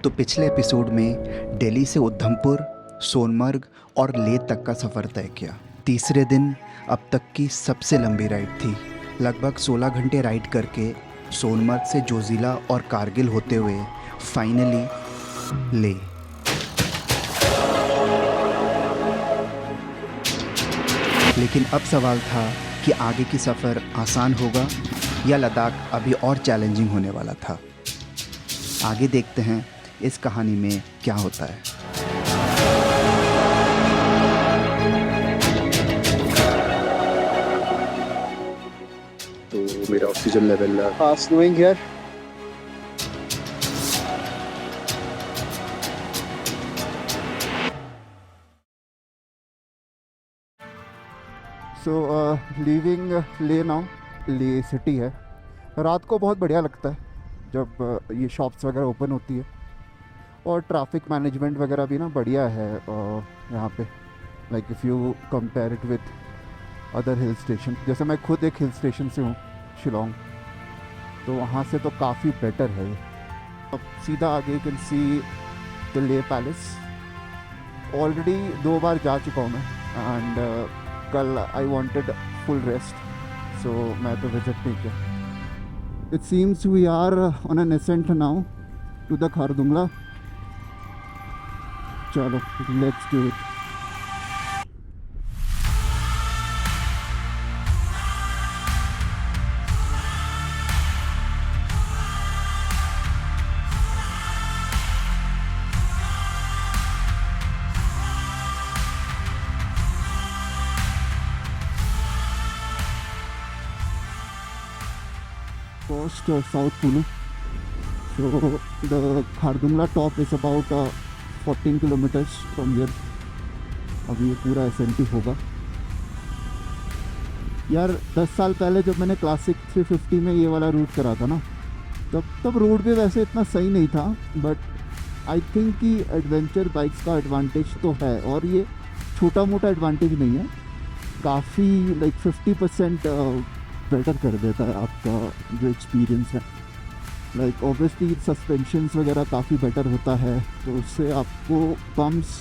तो पिछले एपिसोड में दिल्ली से उधमपुर, सोनमर्ग और लेह तक का सफ़र तय किया। तीसरे दिन अब तक की सबसे लंबी राइड थी। लगभग 16 घंटे राइड करके सोनमर्ग से जोजिला और कारगिल होते हुए फाइनली लेह। लेकिन अब सवाल था कि आगे की सफ़र आसान होगा या लद्दाख अभी और चैलेंजिंग होने वाला था। आगे देखते हैं इस कहानी में क्या होता है। तो मेरा oxygen level fast going here. So leaving ले नाउ। ले सिटी है। रात को बहुत बढ़िया लगता है जब ये शॉप्स वगैरह ओपन होती है, और ट्रैफिक मैनेजमेंट वगैरह भी ना बढ़िया है यहाँ पे। Like if you compare it with other hill station, जैसे मैं खुद एक हिल स्टेशन से हूँ, शिलोंग, तो वहाँ से तो काफ़ी बेटर है। अब सीधा आगे यू कैन सी द ले पैलेस। ऑलरेडी 2 बार जा चुका हूँ मैं, एंड कल आई वांटेड फुल रेस्ट, सो मैं तो विजिट नहीं किया। It seems we are on an ascent now to the Khardungla. Chalo, let's do it. Coast South Kulu. So the Khardungla top is about 14 kilometers from here. अभी ये पूरा एसेंटी होगा यार। 10 साल पहले जब मैंने क्लासिक 350 में ये वाला रूट करा था ना, तब रूट भी वैसे इतना सही नहीं था, बट आई थिंक कि एडवेंचर बाइक्स का एडवांटेज तो है, और ये छोटा मोटा एडवांटेज नहीं है, काफ़ी लाइक 50% बेटर कर देता है आपका जो एक्सपीरियंस है। लाइक ऑब्वियसली सस्पेंशंस वगैरह काफ़ी बेटर होता है, तो उससे आपको बम्प्स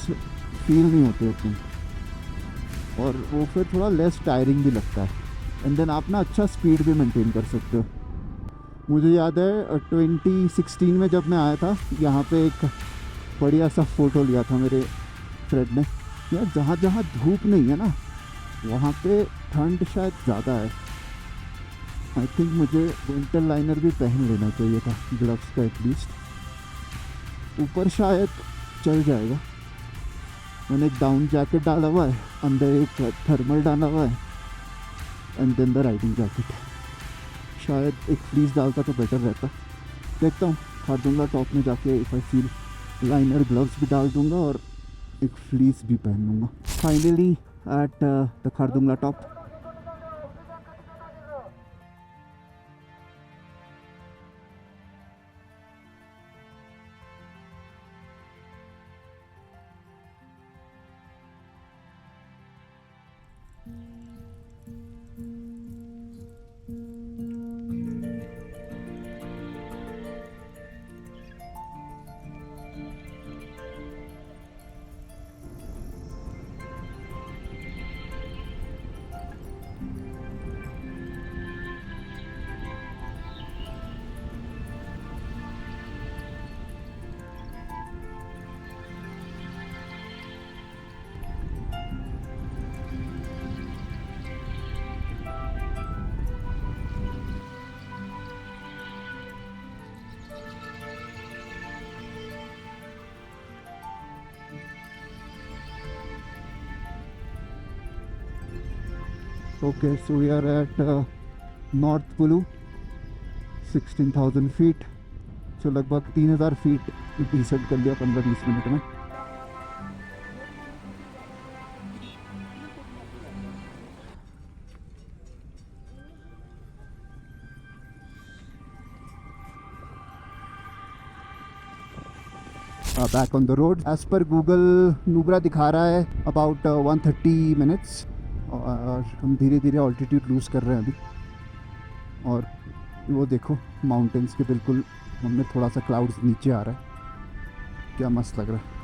फील नहीं होते उतने, और वो फिर थोड़ा लेस टायरिंग भी लगता है, एंड देन आप ना अच्छा स्पीड भी मेंटेन कर सकते हो। मुझे याद है 2016 में जब मैं आया था यहाँ पे, एक बढ़िया सा फ़ोटो लिया था मेरे फ्रेंड ने। यार जहाँ जहाँ धूप नहीं है ना, वहाँ पे ठंड शायद ज़्यादा है। आई थिंक मुझे विंटर लाइनर भी पहन लेना चाहिए था, ग्लव्स का एटलीस्ट। ऊपर शायद चल जाएगा। मैंने एक डाउन जैकेट डाला हुआ है, अंदर एक थर्मल डाला हुआ है, and then the riding jacket. शायद एक फ्लीस डालता तो बेटर रहता। देखता हूँ खारदुंगा टॉप में जाके, if I feel liner gloves भी डाल दूँगा और एक फ्लीस भी पहन लूँगा। Finally at the Khardunga top. Okay, so we are at North Kulu, 16,000 feet. So लगभग 3,000 फीट डिसेंड कर लिया 15-20 मिनट में। Back on the road. एज पर गूगल नुब्रा दिखा रहा है अबाउट 130 मिनट्स, और हम धीरे धीरे ऑल्टीट्यूड लूज़ कर रहे हैं अभी। और वो देखो माउंटेन्स के बिल्कुल, हमने थोड़ा सा क्लाउड्स नीचे आ रहा है। क्या मस्त लग रहा है।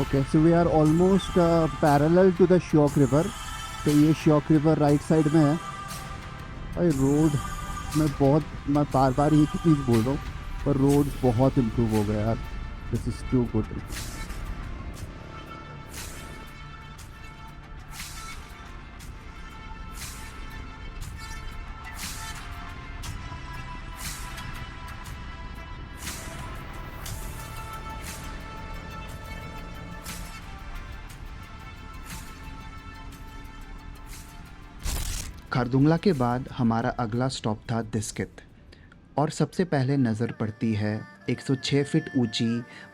Okay, so we are almost parallel to the Shyok river. तो ये श्योक रिवर राइट साइड में है। भाई रोड में बहुत, मैं बार बार एक ही चीज़ बोल रहा हूँ, पर रोड बहुत इम्प्रूव हो गया यार। This is too good. Khardungla के बाद हमारा अगला स्टॉप था दिस्कित, और सबसे पहले नज़र पड़ती है 106 फीट ऊंची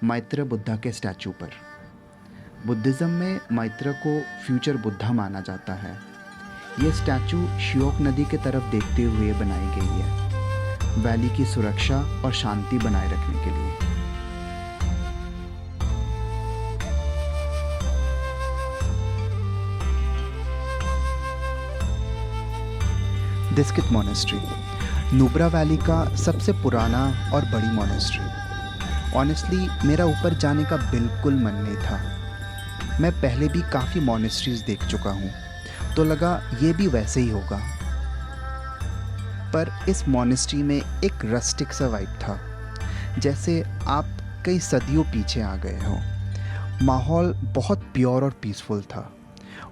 मैत्र बुद्धा के स्टैचू पर। बुद्धिज़्म में मैत्र को फ्यूचर बुद्धा माना जाता है। ये स्टैचू श्योक नदी के तरफ देखते हुए बनाई गई है, वैली की सुरक्षा और शांति बनाए रखने के लिए। दिस्कित मॉनेस्ट्री नुब्रा वैली का सबसे पुराना और बड़ी मॉनेस्ट्री। ऑनेस्टली मेरा ऊपर जाने का बिल्कुल मन नहीं था। मैं पहले भी काफ़ी मॉनेस्ट्रीज देख चुका हूँ, तो लगा ये भी वैसे ही होगा। पर इस मॉनेस्ट्री में एक रस्टिक सा वाइब था, जैसे आप कई सदियों पीछे आ गए हो। माहौल बहुत प्योर और पीसफुल था,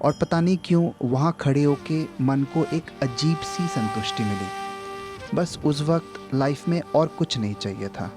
और पता नहीं क्यों वहाँ खड़े होके मन को एक अजीब सी संतुष्टि मिली। बस उस वक्त लाइफ में और कुछ नहीं चाहिए था।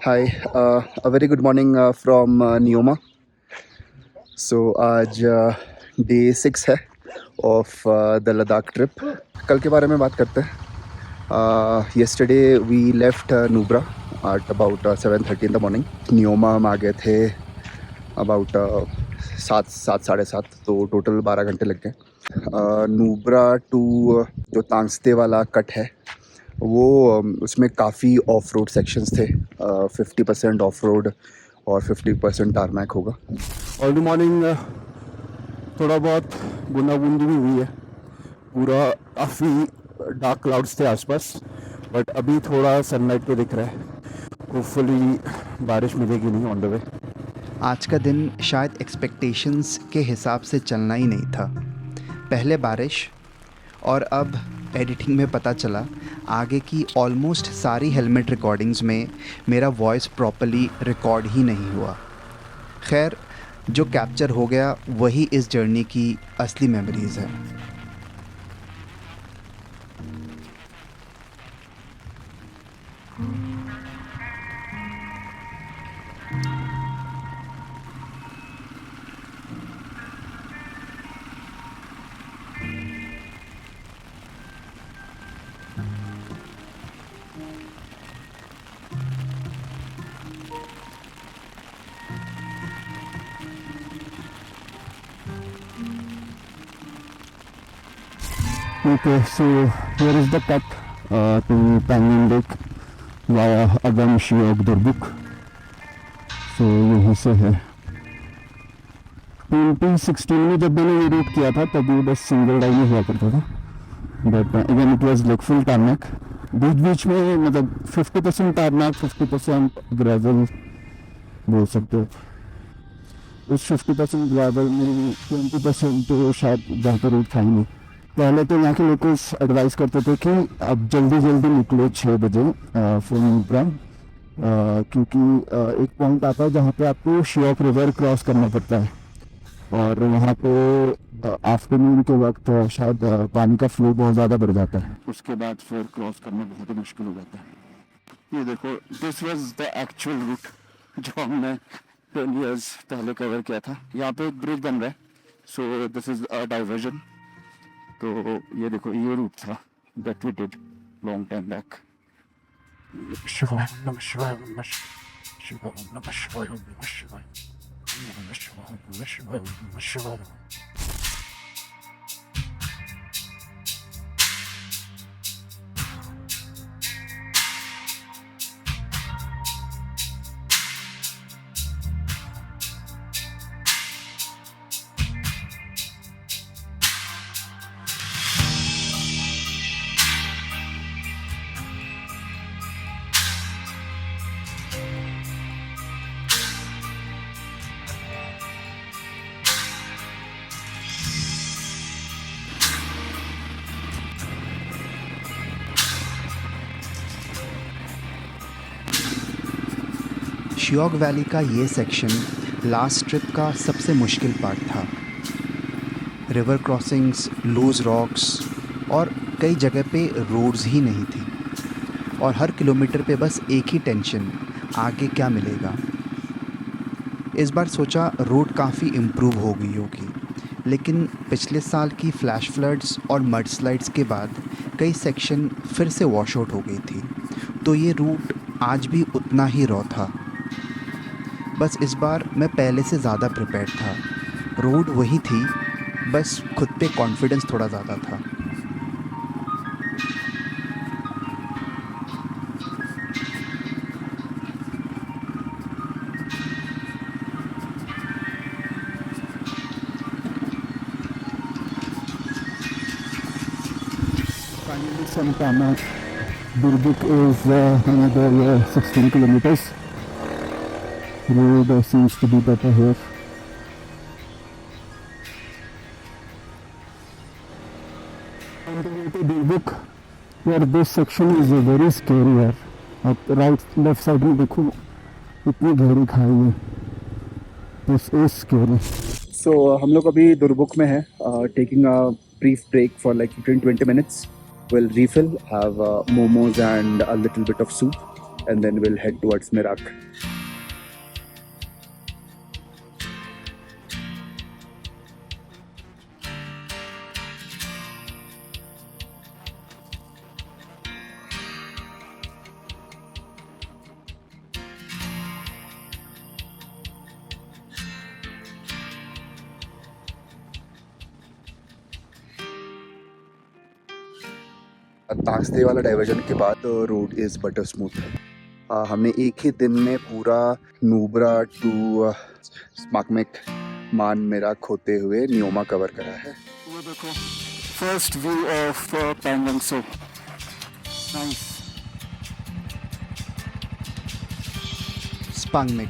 Hi, a very good morning from Neoma. So आज डे 6 है ऑफ द लद्दाख ट्रिप। कल के बारे में बात करते हैं। Yesterday we left Nubra at about 7:30 in the morning. Nyoma हम आ गए थे अबाउट 7 साढ़े 7, तो टोटल 12 घंटे लग गए। नुब्रा टू जो तांगस्ते वाला कट है वो उसमें काफ़ी ऑफ रोड सेक्शंस थे। 50% ऑफ रोड और 50% टारमैक होगा। अर्ली मॉर्निंग थोड़ा बहुत बूंदाबूंदी भी हुई है। पूरा काफ़ी डार्क क्लाउड्स थे आसपास, बट अभी थोड़ा सनलाइट तो दिख रहा है। होपफुली बारिश मिलेगी नहीं ऑन द वे। आज का दिन शायद एक्सपेक्टेशंस के हिसाब से चलना ही नहीं था। पहले बारिश, और अब एडिटिंग में पता चला आगे की ऑलमोस्ट सारी हेलमेट रिकॉर्डिंग्स में मेरा वॉइस प्रॉपर्ली रिकॉर्ड ही नहीं हुआ। खैर, जो कैप्चर हो गया वही इस जर्नी की असली मेमोरीज़ है। Okay, so here is the cut to Pangan Lake via Agam Shiog Durbuk. So यहीं से है. 2016 में जब मैंने ये रूट किया था तब ये बस सिंगल लाइन ही हुआ करता था. But even it was like full tarmac. बीच बीच में मतलब 50% टारमैक 50% ग्रेवल बोल सकते हो. उस 50% ग्रेवल में 20% तो शायद जहाँ पर रूट था ही नहीं. पहले तो यहाँ के लोकल्स एडवाइस करते थे कि अब जल्दी जल्दी निकलो 6 बजे फ्रॉम नुब्रा, क्योंकि एक पॉइंट आता है जहाँ पे आपको शियोक रिवर क्रॉस करना पड़ता है और वहाँ पे आफ्टरनून के वक्त शायद पानी का फ्लो बहुत ज़्यादा बढ़ जाता है. उसके बाद फिर क्रॉस करना बहुत ही मुश्किल हो जाता है. ये देखो, this was the actual route जो हमने 10 इयर्स पहले कवर किया था. यहाँ पे एक ब्रिज बन रहा है, so this is a diversion. तो ये देखो, ये रूट था that we did long time back. शिवाय नमः शिवाय नमः शिवाय नमः शिवाय नमः शिवाय नमः शिवाय नमः शिवाय नमः शिवाय. शियोक वैली का ये सेक्शन लास्ट ट्रिप का सबसे मुश्किल पार्ट था. रिवर क्रॉसिंग्स, लूज रॉक्स और कई जगह पे रोड्स ही नहीं थी और हर किलोमीटर पे बस एक ही टेंशन, आगे क्या मिलेगा. इस बार सोचा रोड काफ़ी इम्प्रूव हो गई होगी, लेकिन पिछले साल की फ्लैश फ्लड्स और मड स्लाइड्स के बाद कई सेक्शन फिर से वॉश आउट हो गई थी, तो ये रूट आज भी उतना ही रॉ था. बस इस बार मैं पहले से ज़्यादा प्रिपेयर्ड था. रोड वही थी, बस खुद पे कॉन्फिडेंस थोड़ा ज़्यादा था. Finally, Santana Durbuk is another 16 kilometers. Road seems to be better here. On the way to Durbuk, where this section is very scary here. आप राइट लेफ्ट साइड में देखो, इतनी गहरी खाई है. This is scary. So हम लोग अभी दुर्बुक में हैं, taking a brief break for like 15-20 minutes. We'll refill, have momos and a little bit of soup, and then we'll head towards Merak. ताकस्ते वाला डाइवर्जन के बाद रोड इज़ बटर स्मूथ. हमने एक ही दिन में पूरा नूब्रा टू स्माकमेक मान मेराक होते हुए नियोमा कवर करा है. वो देखो, first view of Pangong so. Nice. Spangmik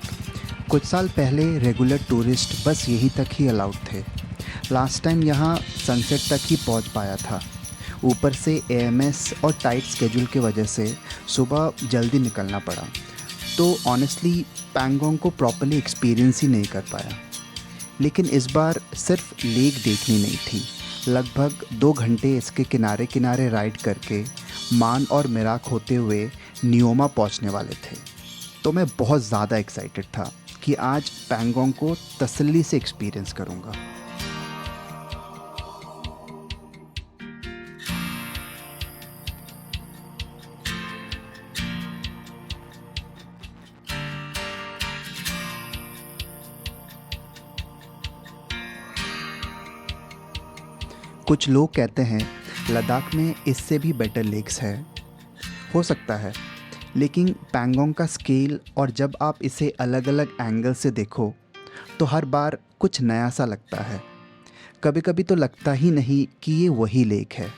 कुछ साल पहले रेगुलर टूरिस्ट बस यहीं तक ही अलाउड थे. लास्ट टाइम यहाँ सनसेट तक ही पहुँच पाया था. ऊपर से एएमएस और टाइट स्केड्यूल की वजह से सुबह जल्दी निकलना पड़ा, तो ऑनेस्टली पैंगोंग को प्रॉपर्ली एक्सपीरियंस ही नहीं कर पाया. लेकिन इस बार सिर्फ लेक देखनी नहीं थी, लगभग 2 घंटे इसके किनारे किनारे राइड करके मान और मेराक होते हुए नियोमा पहुंचने वाले थे. तो मैं बहुत ज़्यादा एक्साइटेड था कि आज पैंगोंग को तसल्ली से एक्सपीरियंस करूँगा. कुछ लोग कहते हैं लद्दाख में इससे भी बेटर लेक्स है, हो सकता है, लेकिन पैंगोंग का स्केल और जब आप इसे अलग अलग एंगल से देखो तो हर बार कुछ नया सा लगता है। कभी कभी तो लगता ही नहीं कि ये वही लेक है।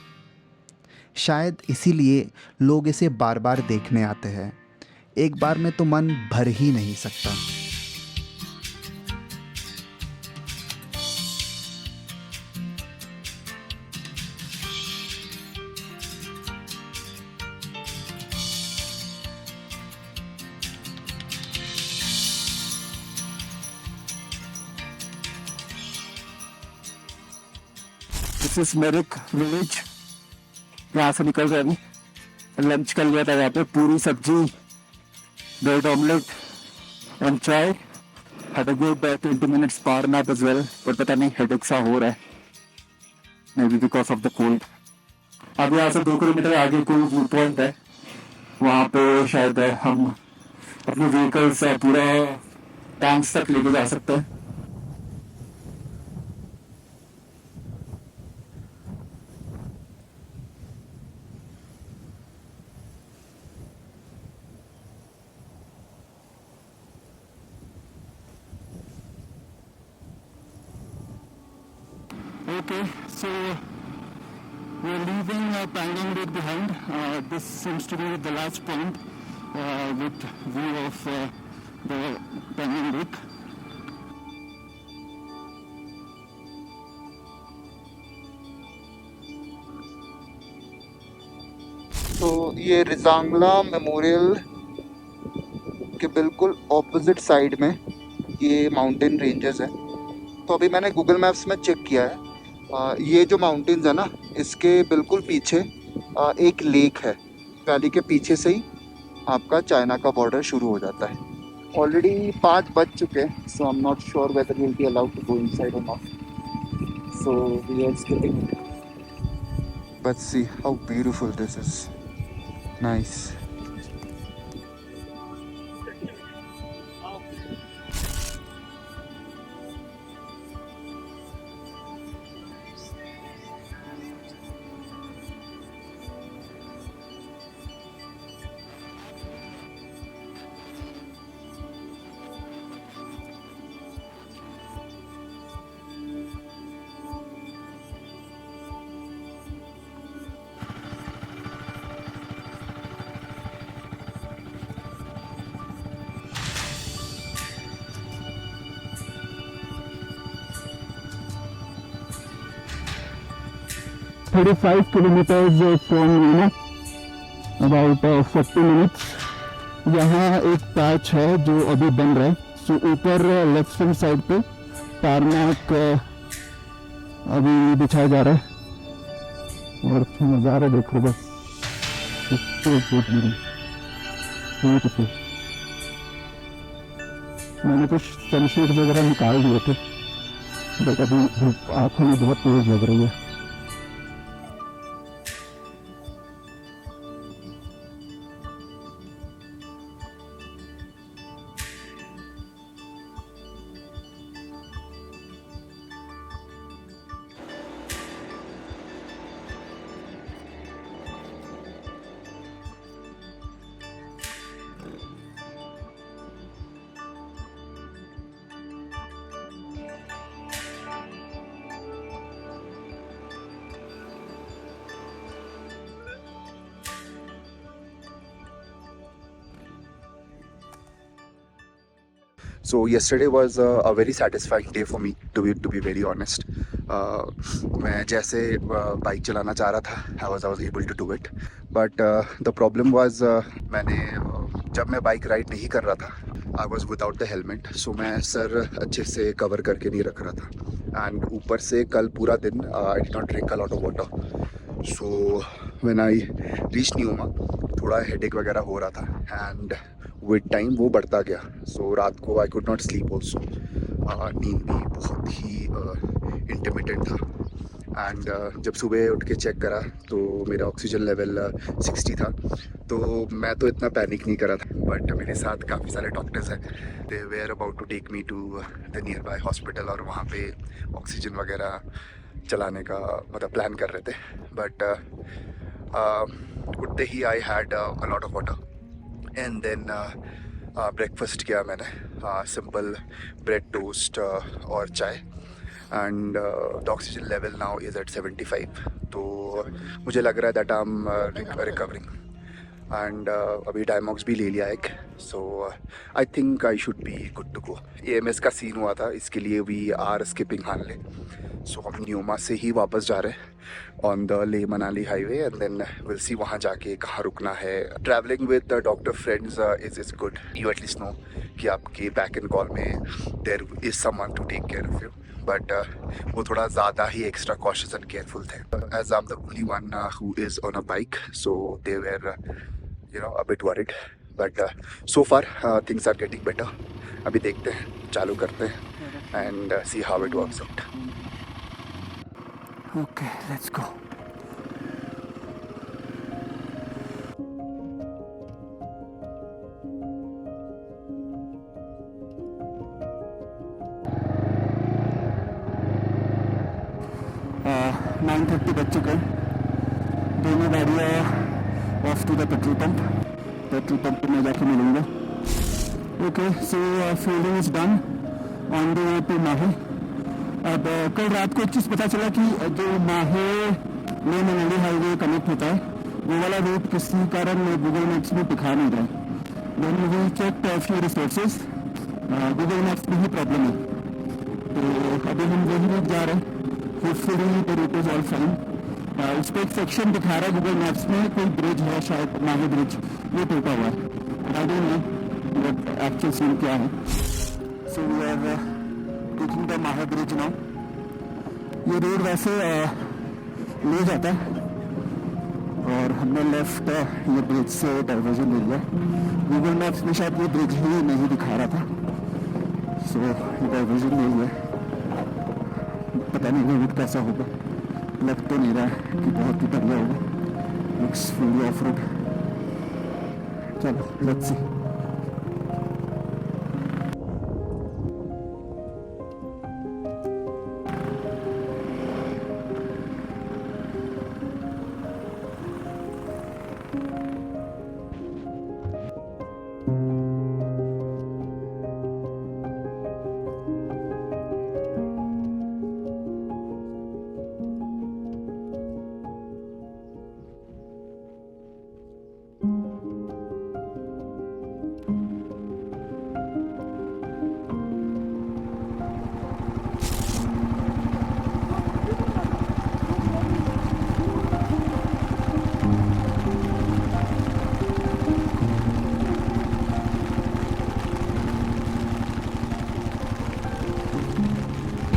शायद इसीलिए लोग इसे बार बार देखने आते हैं। एक बार में तो मन भर ही नहीं सकता। This is मेरिक village. यहाँ से निकल रहे अभी। लंच कर लिया था यहाँ पे, पूरी सब्जी, bread omelette and chai. Had a good 20 minutes power nap as well, पर पता नहीं हेडेक सा हो रहा है, maybe because of the cold. अब यहाँ से 2 किलोमीटर आगे कोई व्यू पॉइंट है, वहाँ पे शायद हम अपने व्हीकल्स पूरा टैंक्स तक लेके जा सकते हैं। Okay, so we're leaving Pangong Lake behind. This seems to be the last point with view of the Pangong Lake. तो ये रिजांगला मेमोरियल के बिल्कुल ऑपोजिट साइड में ये माउंटेन रेंजेस है। तो अभी मैंने गूगल मैप्स में चेक किया है, ये जो माउंटेन्स है ना, इसके बिल्कुल पीछे एक लेक है। वैली के पीछे से ही आपका चाइना का बॉर्डर शुरू हो जाता है। ऑलरेडी 5 बज चुके हैं, so I am not sure whether we will be allowed to go inside और not, so we are skipping. But see how beautiful this is, nice. $35 kilometers from about 40 minutes। यहाँ एक पैच है जो अभी बन रहा है। सो ऊपर लेफ्ट हैंड साइड पे टारमैक अभी बिछाया जा रहा है और नज़ारा देखो बस, मैंने कुछ सनशेड वगैरह निकाल दिए थे, बट अभी आँखों में बहुत तेज लग रही है। So yesterday was a very satisfying day for me, to be very honest. मैं जैसे बाइक चलाना चाह रहा था, I was able to do it. But the problem was मैंने जब मैं बाइक राइड नहीं कर रहा था, I was without the helmet, so मैं सर अच्छे से कवर करके नहीं रख रहा था। And ऊपर से कल पूरा दिन I did not drink a lot of water. So when I reached Neoma, थोड़ा हेडेक वगैरह हो रहा था and विद टाइम वो बढ़ता गया। सो रात को I could not sleep also, नींद भी बहुत ही इंटरमिटेंट था। एंड जब सुबह उठ के चेक करा तो मेरा ऑक्सीजन लेवल 60 था। तो मैं तो इतना पैनिक नहीं करा था, बट मेरे साथ काफ़ी सारे डॉक्टर्स हैं, they were about to take me to the nearby hospital, और वहाँ पे ऑक्सीजन वगैरह चलाने का मतलब प्लान कर रहे थे, बट उठते ही I had a lot of water and then breakfast किया मैंने, सिंपल ब्रेड टोस्ट और चाय, and the oxygen level now is at 75, तो मुझे लग रहा है that I am recovering, and अभी डायमॉक्स भी ले लिया एक, so I think I should be good to go. AMS का सीन हुआ था, इसके लिए वी आर स्किपिंग हानले, सो हम न्यूमा से ही वापस जा रहे हैं on the Leh Manali highway, and then will see वहाँ जाके कहाँ रुकना है। Travelling with doctor friends is good, you at least know कि आपके बैक एंड कॉल में there is someone to take care of you, but वो थोड़ा ज़्यादा ही एक्स्ट्रा कॉशियस एंड केयरफुल थे, as I am the only one who is on a bike, so they were a bit worried, but so far things are getting better. अभी देखते हैं, चालू करते हैं and see how it works out. Okay, let's go. uh, 9:30 बज चुके हैं, दोनों गाड़ियाँ off to the petrol pump पे मैं जाके मिलूँगा। Okay, so fielding is done on the way to Mahe. अब कल रात को एक चीज़ पता चला कि जो माहे ले मनाली हाईवे कनेक्ट होता है, वो वाला रूट किसी कारण गूगल मैप्स में दिखा नहीं रहा है। Then we check few resources, Google maps में ही प्रॉब्लम है, तो अभी हम वही रूट जा रहे हैं। Hopefully the route is all fine. उस पर एक सेक्शन दिखा रहा है गूगल मैप्स में, कोई ब्रिज है शायद माहे ब्रिज, वो टूटा हुआ है। I don't know but actual scene क्या है। So we are taking the Mahe bridge now. ये रोड वैसे ले जाता है और हमने लेफ्ट ये ब्रिज से डाइवर्जन ले लिया। गूगल मैप्स में शायद ये ब्रिज ही नहीं दिखा रहा था, सो ये डाइवर्जन ले लिया। पता नहीं रोड कैसा होगा, लग तो नहीं रहा है कि बहुत ही बढ़िया होगा। Looks fully off road. चलो लेट्स सी।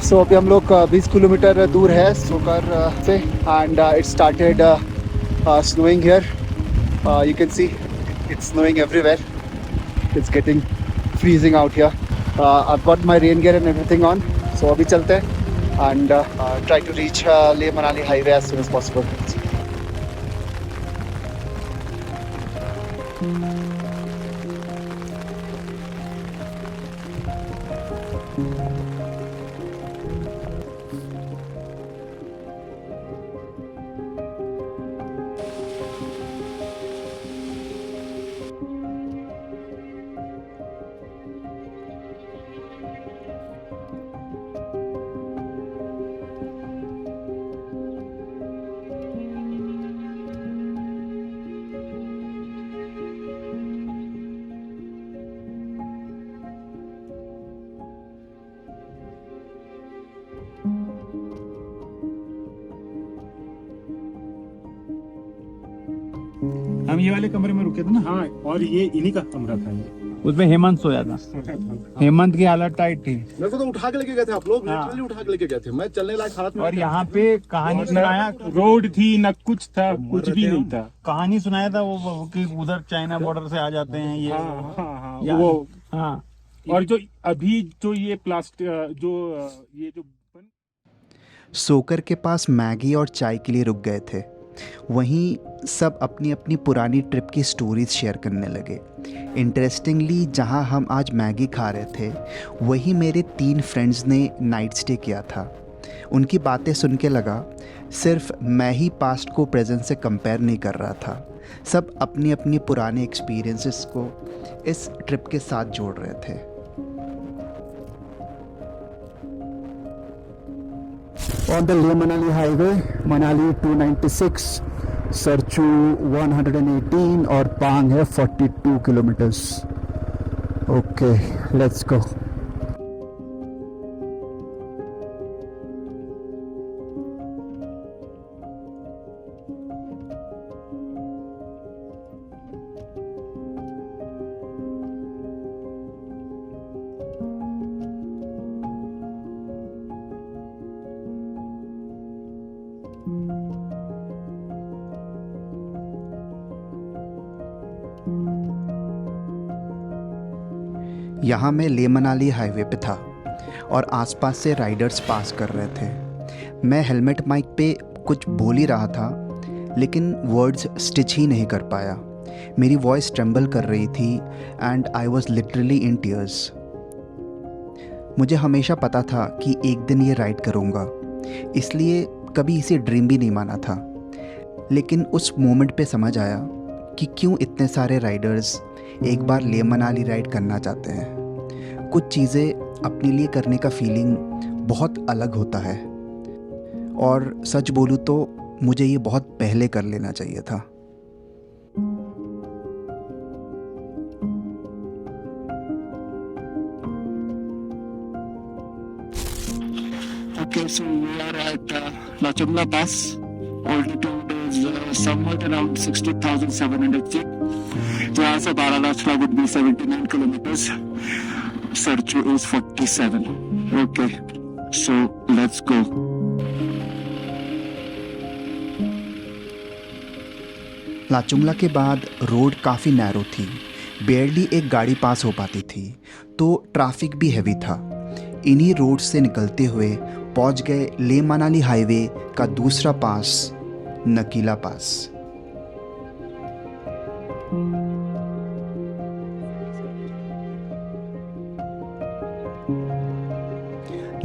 सो अभी हम लोग 20 किलोमीटर दूर है सोकर से, and it started snowing here. You can see it's snowing everywhere, it's getting freezing out here. I got my rain gear and everything on, so अभी चलते हैं and try to reach Leh Manali highway as soon as possible. हम ये वाले कमरे में रुके थे ना। हाँ, और ये इन्हीं का कमरा था ये। उसमें हेमंत सोया था। हेमंत की हालत टाइट थी। मेरे को तो उठा के लेके गए थे आप लोग, हाँ। लिटरली उठा के लेके गए थे। मैं चलने लायक हालत में और यहाँ पे कहानी सुनाया, रोड थी न कुछ था, कुछ भी नहीं था। कहानी सुनाया था वो कि उधर चाइना बॉर्डर से आ जाते हैं ये। हाँ हाँ हाँ, याद वो है? हाँ। और जो अभी जो ये प्लास्टिक ये जो सोकर के पास मैगी और चाय के लिए रुक गए थे। वहीं सब अपनी अपनी पुरानी ट्रिप की स्टोरीज शेयर करने लगे। इंटरेस्टिंगली जहां हम आज मैगी खा रहे थे, वहीं मेरे 3 फ्रेंड्स ने नाइट स्टे किया था। उनकी बातें सुन के लगा सिर्फ मैं ही पास्ट को प्रेजेंट से कंपेयर नहीं कर रहा था, सब अपनी अपनी पुराने एक्सपीरियंसेस को इस ट्रिप के साथ जोड़ रहे थे। On the Leh Manali highway, Manali 296, Sarchu 118 और पांग है 42 किलोमीटर्स। Okay, let's go. यहाँ मैं लेह मनाली हाईवे पे था और आसपास से राइडर्स पास कर रहे थे। मैं हेलमेट माइक पे कुछ बोल ही रहा था, लेकिन वर्ड्स स्टिच ही नहीं कर पाया। मेरी वॉइस ट्रेम्बल कर रही थी and I was literally in tears. मुझे हमेशा पता था कि एक दिन ये राइड करूँगा, इसलिए कभी इसे ड्रीम भी नहीं माना था। लेकिन उस मोमेंट पे समझ आया कि क्यों इतने सारे राइडर्स एक बार लेह मनाली राइड करना चाहते हैं। कुछ चीज़ें अपने लिए करने का फीलिंग बहुत अलग होता है, और सच बोलूँ तो मुझे ये बहुत पहले कर लेना चाहिए था। Okay, so we are at La Chumla Pass. Altitude is somewhat around 60,700 feet. यहाँ से Baralacha La would be 79 kilometers. Sarchu is 47. Okay, so let's go. Lachung La के बाद रोड काफ़ी नैरो थी, बेयरली एक गाड़ी पास हो पाती थी, तो ट्रैफिक भी हैवी था। इन्हीं रोड से निकलते हुए पहुंच गए लेह मनाली हाईवे का दूसरा पास, नकीला पास।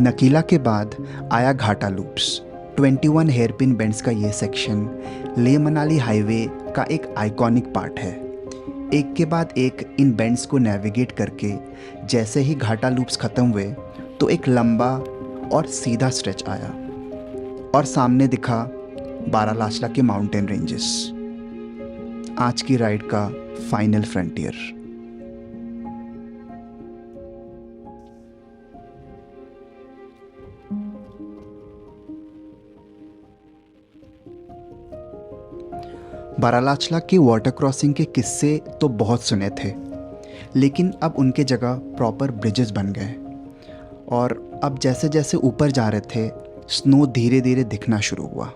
नकीला के बाद आया घाटा लूप्स। 21 हेयरपिन बेंड्स का ये सेक्शन लेह मनाली हाईवे का एक आइकॉनिक पार्ट है। एक के बाद एक इन बेंड्स को नेविगेट करके जैसे ही घाटा लूप्स ख़त्म हुए तो एक लंबा और सीधा स्ट्रेच आया और सामने दिखा बारालाचला के माउंटेन रेंजेस, आज की राइड का फाइनल फ्रंटियर। बारालाचला की वाटर क्रॉसिंग के किस्से तो बहुत सुने थे, लेकिन अब उनके जगह प्रॉपर ब्रिजेस बन गए, और अब जैसे जैसे ऊपर जा रहे थे स्नो धीरे धीरे दिखना शुरू हुआ।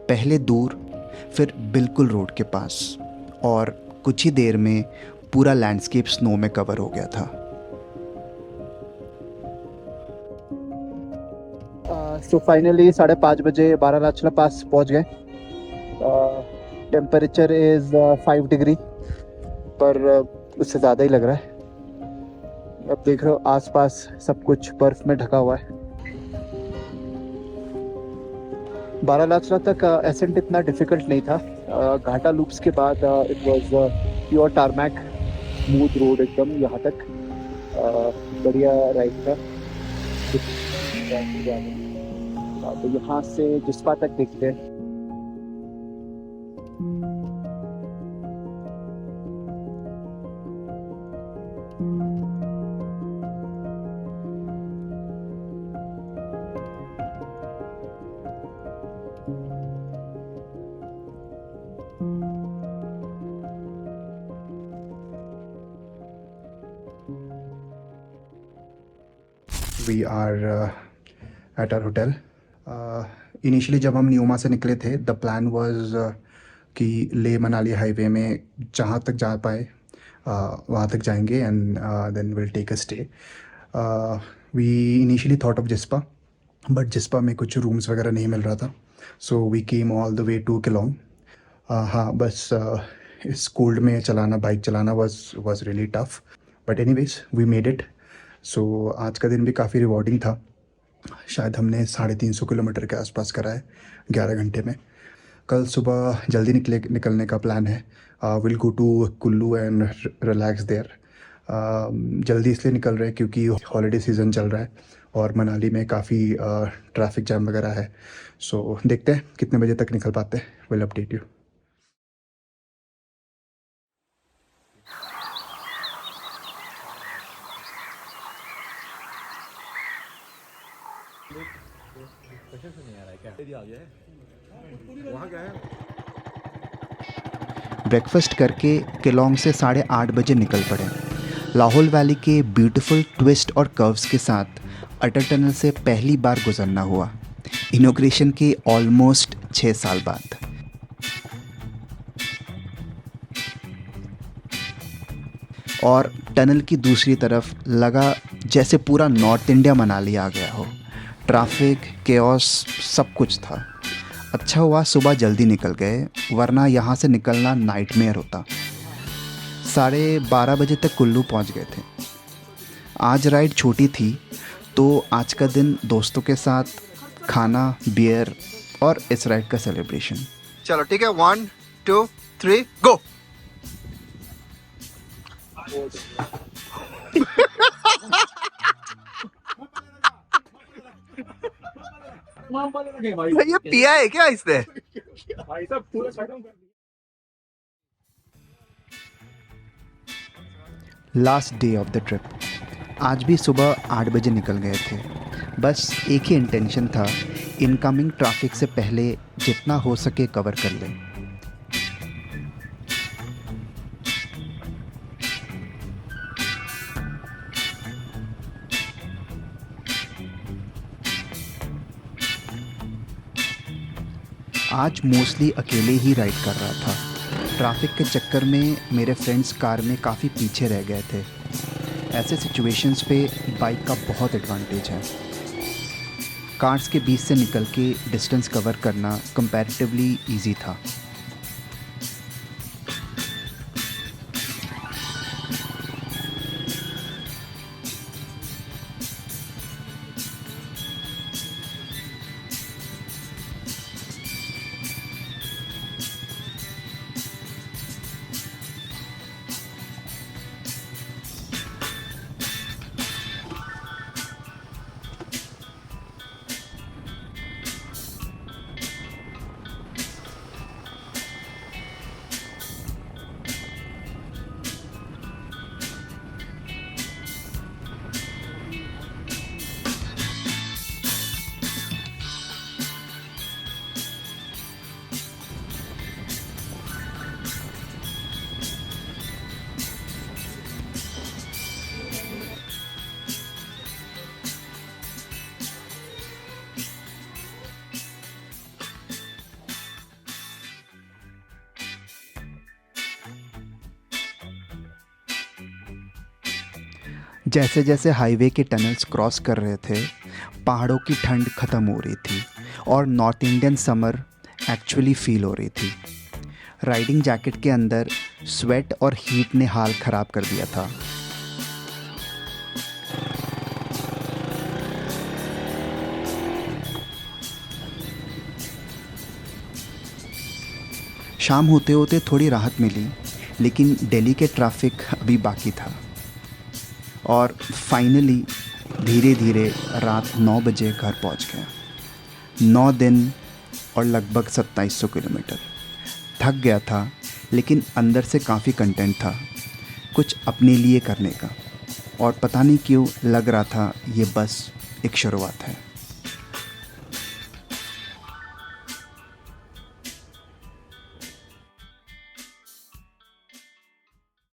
पहले दूर, फिर बिल्कुल रोड के पास, और कुछ ही देर में पूरा लैंडस्केप स्नो में कवर हो गया था। सो फाइनली 5:30 बजे बारालाचला पास पहुंच गए। टेम्परेचर इज़ 5 डिग्री, पर उससे ज़्यादा ही लग रहा है। अब देख रहे हो आसपास सब कुछ बर्फ में ढका हुआ है। बारालाचला तक एसेंट इतना डिफिकल्ट नहीं था। घाटा लूप्स के बाद it was pure tarmac, smooth road एकदम यहाँ तक। बढ़िया राइड था। तो यहाँ से जिस्पा तक देखते हैं। We are at our hotel. Initially जब हम न्यूमा से निकले थे, द प्लान वाज कि लेह मनाली हाईवे में जहाँ तक जा पाए वहाँ तक जाएंगे, and then will take a stay. We initially thought of Jispa, but Jispa में कुछ रूम्स वगैरह नहीं मिल रहा था, so we came all the way to Keylong. हाँ, बस इस कोल्ड में चलाना, बाइक चलाना was really tough, but anyways we made it. So आज का दिन भी काफ़ी रिवॉर्डिंग था। शायद हमने 350 किलोमीटर के आसपास करा है 11 घंटे में। कल सुबह जल्दी निकलने का प्लान है। Will go to Kullu and relax there. जल्दी इसलिए निकल रहे हैं क्योंकि हॉलीडे सीज़न चल रहा है और मनाली में काफ़ी ट्रैफिक जैम वगैरह है। सो देखते हैं कितने बजे तक निकल पाते हैं। Will update you. ब्रेकफास्ट करके केलोंग से 8:30 बजे निकल पड़े। लाहौल वैली के ब्यूटीफुल ट्विस्ट और कर्व्स के साथ अटल टनल से पहली बार गुजरना हुआ, इनॉग्रेशन के ऑलमोस्ट 6 साल बाद। और टनल की दूसरी तरफ लगा जैसे पूरा नॉर्थ इंडिया मनाली आ गया हो। ट्रैफिक, केओस, सब कुछ था। अच्छा हुआ सुबह जल्दी निकल गए, वरना यहाँ से निकलना नाइटमेयर होता। 12:30 बजे तक कुल्लू पहुँच गए थे। आज राइड छोटी थी तो आज का दिन दोस्तों के साथ खाना, बियर और इस राइड का सेलिब्रेशन। चलो ठीक है, 1 2 3 गो। ये पिया है क्या इसने? भाई साहब पूरा खत्म कर दिया। Last day of the trip. आज भी सुबह 8 बजे निकल गए थे। बस एक ही इंटेंशन था, इनकमिंग ट्रैफिक से पहले जितना हो सके कवर कर लें। आज मोस्टली अकेले ही राइड कर रहा था। ट्रैफिक के चक्कर में मेरे फ्रेंड्स कार में काफ़ी पीछे रह गए थे। ऐसे सिचुएशंस पे बाइक का बहुत एडवांटेज है। कार्स के बीच से निकल के डिस्टेंस कवर करना कंपैरेटिवली इजी था। जैसे जैसे हाईवे के टनल्स क्रॉस कर रहे थे, पहाड़ों की ठंड ख़त्म हो रही थी और north Indian summer actually feel हो रही थी। राइडिंग जैकेट के अंदर स्वेट और हीट ने हाल ख़राब कर दिया था। शाम होते होते थोड़ी राहत मिली, लेकिन दिल्ली के ट्रैफिक अभी बाकी था। और फाइनली धीरे धीरे रात 9 बजे घर पहुंच गया। 9 दिन और लगभग 2700 किलोमीटर। थक गया था, लेकिन अंदर से काफ़ी कंटेंट था कुछ अपने लिए करने का। और पता नहीं क्यों लग रहा था ये बस एक शुरुआत है।